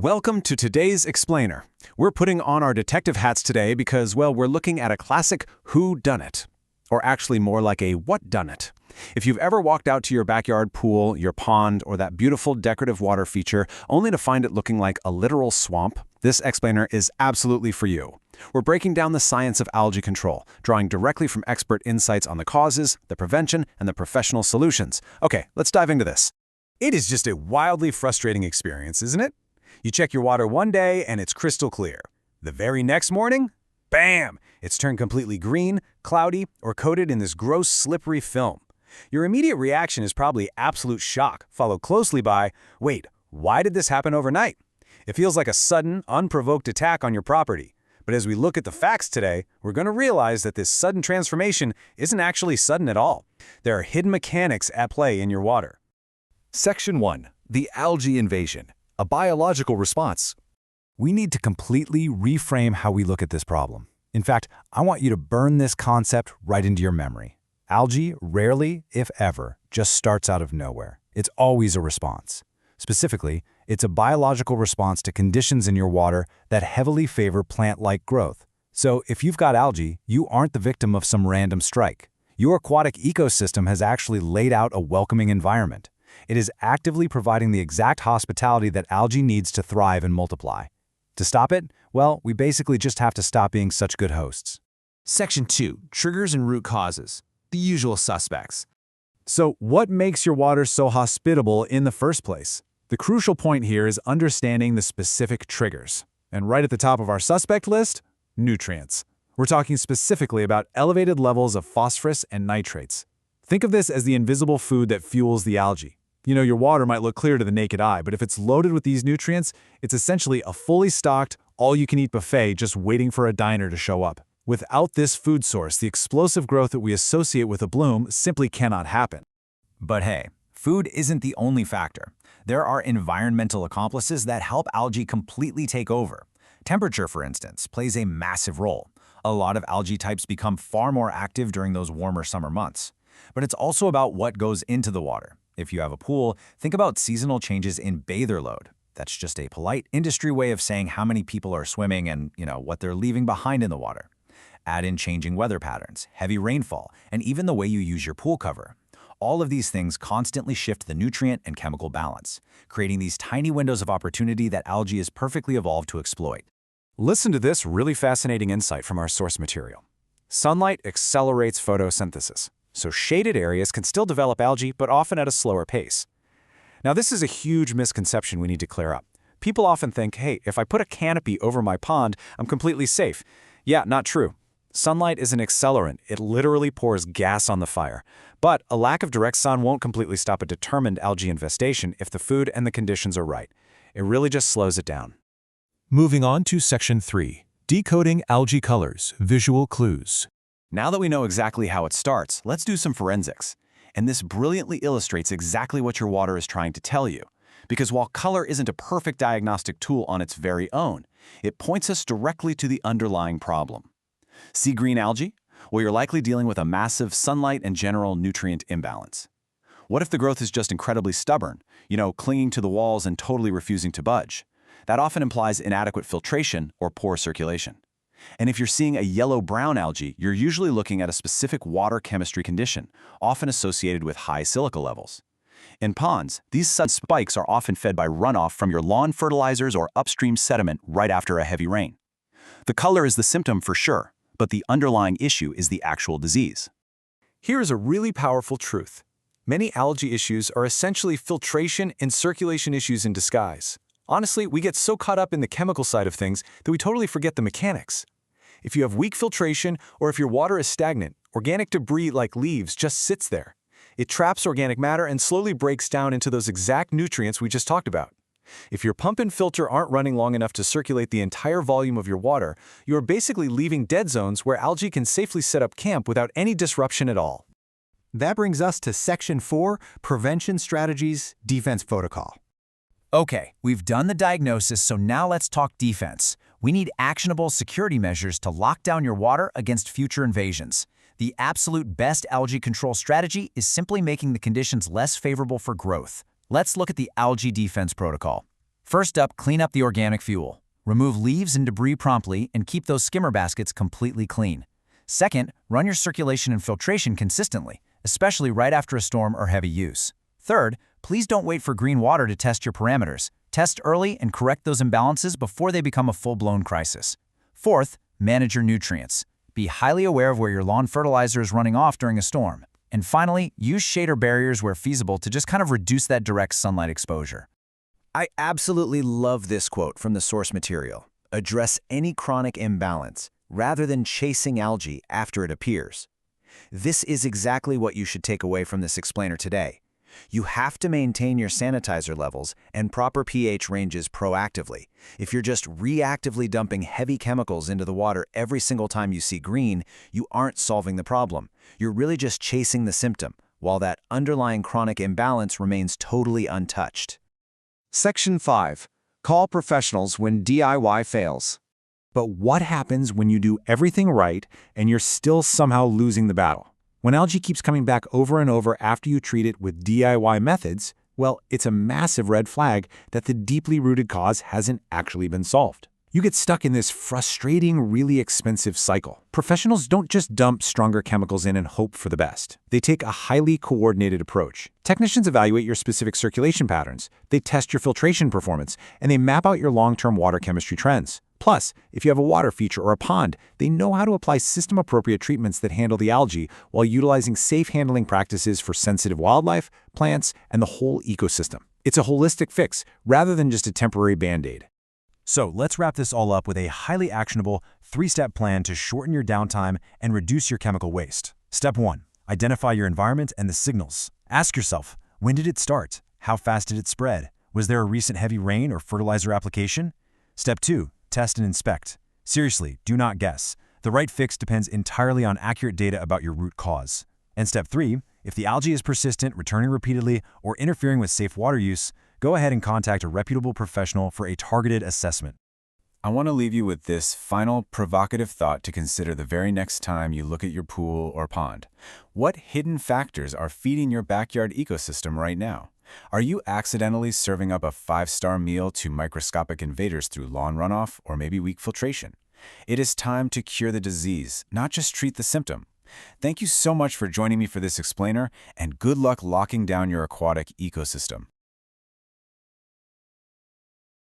Welcome to today's Explainer. We're putting on our detective hats today because, well, we're looking at a classic whodunit. Or actually more like a whatdunit. If you've ever walked out to your backyard pool, your pond, or that beautiful decorative water feature only to find it looking like a literal swamp, this Explainer is absolutely for you. We're breaking down the science of algae control, drawing directly from expert insights on the causes, the prevention, and the professional solutions. Okay, let's dive into this. It is just a wildly frustrating experience, isn't it? You check your water one day and it's crystal clear. The very next morning, bam! It's turned completely green, cloudy, or coated in this gross, slippery film. Your immediate reaction is probably absolute shock, followed closely by, wait, why did this happen overnight? It feels like a sudden, unprovoked attack on your property. But as we look at the facts today, we're going to realize that this sudden transformation isn't actually sudden at all. There are hidden mechanics at play in your water. Section 1. The algae invasion. A biological response. We need to completely reframe how we look at this problem. In fact, I want you to burn this concept right into your memory. Algae rarely, if ever, just starts out of nowhere. It's always a response. Specifically, it's a biological response to conditions in your water that heavily favor plant-like growth. So if you've got algae, you aren't the victim of some random strike. Your aquatic ecosystem has actually laid out a welcoming environment. It is actively providing the exact hospitality that algae needs to thrive and multiply. To stop it, well, we basically just have to stop being such good hosts. Section 2. Triggers and root causes. The usual suspects. So what makes your water so hospitable in the first place? The crucial point here is understanding the specific triggers. And right at the top of our suspect list, nutrients. We're talking specifically about elevated levels of phosphorus and nitrates. Think of this as the invisible food that fuels the algae. You know, your water might look clear to the naked eye, but if it's loaded with these nutrients, it's essentially a fully stocked, all-you-can-eat buffet just waiting for a diner to show up. Without this food source, the explosive growth that we associate with a bloom simply cannot happen. But hey, food isn't the only factor. There are environmental accomplices that help algae completely take over. Temperature, for instance, plays a massive role. A lot of algae types become far more active during those warmer summer months. But it's also about what goes into the water. If you have a pool, think about seasonal changes in bather load. That's just a polite industry way of saying how many people are swimming and, what they're leaving behind in the water. Add in changing weather patterns, heavy rainfall, and even the way you use your pool cover. All of these things constantly shift the nutrient and chemical balance, creating these tiny windows of opportunity that algae is perfectly evolved to exploit. Listen to this really fascinating insight from our source material. Sunlight accelerates photosynthesis. So shaded areas can still develop algae, but often at a slower pace. Now, this is a huge misconception we need to clear up. People often think, hey, if I put a canopy over my pond, I'm completely safe. Yeah, not true. Sunlight is an accelerant. It literally pours gas on the fire. But a lack of direct sun won't completely stop a determined algae infestation if the food and the conditions are right. It really just slows it down. Moving on to Section 3. Decoding algae colors, visual clues. Now that we know exactly how it starts, let's do some forensics. And this brilliantly illustrates exactly what your water is trying to tell you. Because while color isn't a perfect diagnostic tool on its very own, it points us directly to the underlying problem. See green algae? Well, you're likely dealing with a massive sunlight and general nutrient imbalance. What if the growth is just incredibly stubborn, clinging to the walls and totally refusing to budge? That often implies inadequate filtration or poor circulation. And if you're seeing a yellow-brown algae, you're usually looking at a specific water chemistry condition, often associated with high silica levels. In ponds, these sudden spikes are often fed by runoff from your lawn fertilizers or upstream sediment right after a heavy rain. The color is the symptom for sure, but the underlying issue is the actual disease. Here is a really powerful truth. Many algae issues are essentially filtration and circulation issues in disguise. Honestly, we get so caught up in the chemical side of things that we totally forget the mechanics. If you have weak filtration or if your water is stagnant, organic debris like leaves just sits there. It traps organic matter and slowly breaks down into those exact nutrients we just talked about. If your pump and filter aren't running long enough to circulate the entire volume of your water, you are basically leaving dead zones where algae can safely set up camp without any disruption at all. That brings us to Section 4, Prevention Strategies, Defense Protocol. Okay, we've done the diagnosis, so now let's talk defense. We need actionable security measures to lock down your water against future invasions. The absolute best algae control strategy is simply making the conditions less favorable for growth. Let's look at the algae defense protocol. First up, clean up the organic fuel. Remove leaves and debris promptly and keep those skimmer baskets completely clean. Second, run your circulation and filtration consistently, especially right after a storm or heavy use. Third, please don't wait for green water to test your parameters. Test early and correct those imbalances before they become a full-blown crisis. Fourth, manage your nutrients. Be highly aware of where your lawn fertilizer is running off during a storm. And finally, use shade or barriers where feasible to just kind of reduce that direct sunlight exposure. I absolutely love this quote from the source material. Address any chronic imbalance rather than chasing algae after it appears. This is exactly what you should take away from this explainer today. You have to maintain your sanitizer levels and proper pH ranges proactively. If you're just reactively dumping heavy chemicals into the water every single time you see green, you aren't solving the problem. You're really just chasing the symptom, while that underlying chronic imbalance remains totally untouched. Section 5. Call professionals when DIY fails. But what happens when you do everything right and you're still somehow losing the battle? When algae keeps coming back over and over after you treat it with DIY methods, well, it's a massive red flag that the deeply rooted cause hasn't actually been solved. You get stuck in this frustrating, really expensive cycle. Professionals don't just dump stronger chemicals in and hope for the best. They take a highly coordinated approach. Technicians evaluate your specific circulation patterns, they test your filtration performance, and they map out your long-term water chemistry trends. Plus, if you have a water feature or a pond, they know how to apply system-appropriate treatments that handle the algae while utilizing safe handling practices for sensitive wildlife, plants, and the whole ecosystem. It's a holistic fix rather than just a temporary band-aid. So let's wrap this all up with a highly actionable 3-step plan to shorten your downtime and reduce your chemical waste. Step 1. Identify your environment and the signals. Ask yourself, when did it start? How fast did it spread? Was there a recent heavy rain or fertilizer application? Step 2. Test and inspect. Seriously, do not guess. The right fix depends entirely on accurate data about your root cause. And Step 3. If the algae is persistent, returning repeatedly, or interfering with safe water use, go ahead and contact a reputable professional for a targeted assessment. I want to leave you with this final provocative thought to consider the very next time you look at your pool or pond. What hidden factors are feeding your backyard ecosystem right now? Are you accidentally serving up a 5-star meal to microscopic invaders through lawn runoff or maybe weak filtration? It is time to cure the disease, not just treat the symptom. Thank you so much for joining me for this explainer, and good luck locking down your aquatic ecosystem.